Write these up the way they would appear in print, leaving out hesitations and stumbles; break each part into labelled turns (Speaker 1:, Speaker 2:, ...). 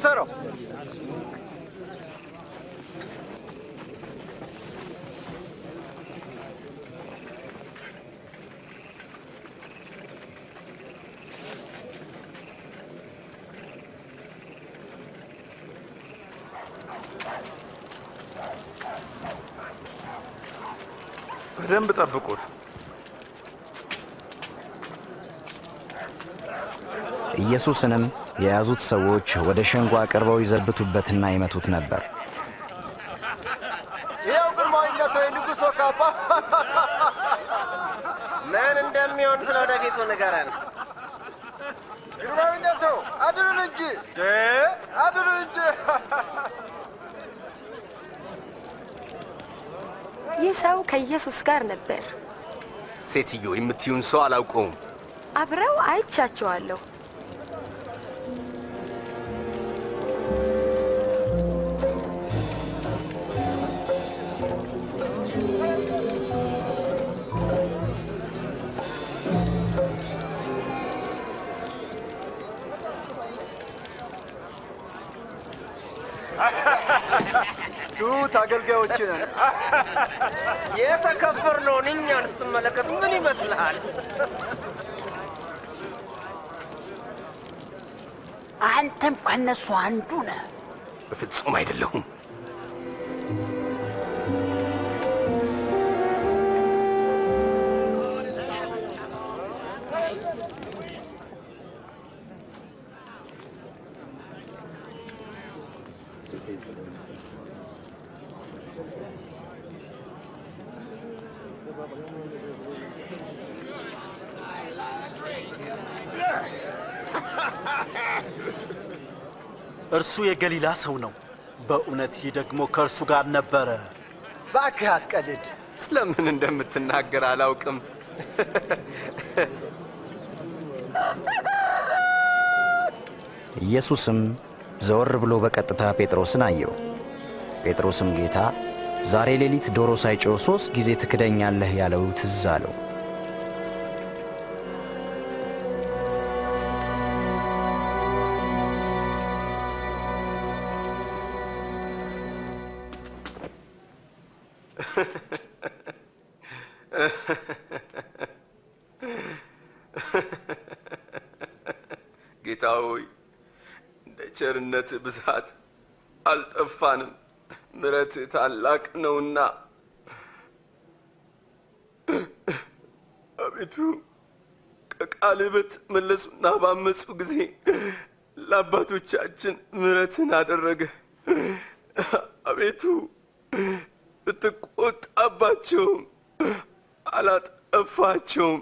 Speaker 1: እሰረው
Speaker 2: በደንብ ጠብቁት
Speaker 3: ኢየሱስንም የያዙት ሰዎች ወደ ሸንጎ አቅርበው ይዘብቱበትና ይመቱት ነበር
Speaker 1: ይሄው ግርማዊነቱ የንጉሥ ካባ
Speaker 4: ምን እንደሚሆን ስለወደፊቱ ንገረን
Speaker 1: ግርማዊነቱ አድኑን እንጂ
Speaker 5: ይህ ሰው ከኢየሱስ ጋር ነበር
Speaker 6: ሴትዮ የምትዩን ሰው አላውቀውም
Speaker 5: አብረው አይቻቸዋለሁ
Speaker 1: ቱት አገልጋዮችን
Speaker 4: የተከበርነውን እኛን ስትመለከት ምን ይመስልሃል
Speaker 7: አንተም ከነሱ አንዱ ነህ
Speaker 6: በፍጹም አይደለሁም
Speaker 8: እርሱ የገሊላ ሰው ነው በእውነት ይህ ደግሞ ከእርሱ ጋር ነበረ
Speaker 1: ባክህ አትቀልድ
Speaker 6: ስለምን እንደምትናገር አላውቅም
Speaker 3: ኢየሱስም ዘወር ብሎ በቀጥታ ጴጥሮስን አየው ጴጥሮስም ጌታ ዛሬ ሌሊት ዶሮ ሳይጮህ 3 ጊዜ ትክደኛለህ ያለው ትዝ አለው
Speaker 6: ጌታ ሆይ እንደ ቸርነት ብዛት አልጠፋንም ምሕረት ታላቅ ነውና አቤቱ ከቃልህ በተመለሱና ባመፁ ጊዜ ለአባቶቻችን ምሕረትን አደረገ አቤቱ ብትቆጣባቸውም አላጠፋቸውም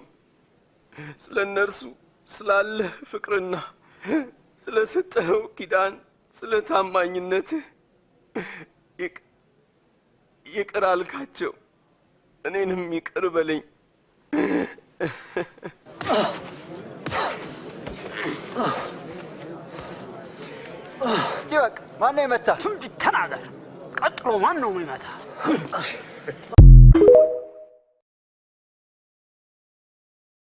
Speaker 6: ስለ እነርሱ ስላለህ ፍቅርና ስለ ሰጠኸው ኪዳን ስለ ታማኝነትህ ይቅር አልካቸው እኔንም ይቅር በለኝ
Speaker 1: እስቲ በቃ ማን ነው የመታ
Speaker 7: ትንቢት ተናገር ቀጥሎ ማን ነው የሚመታ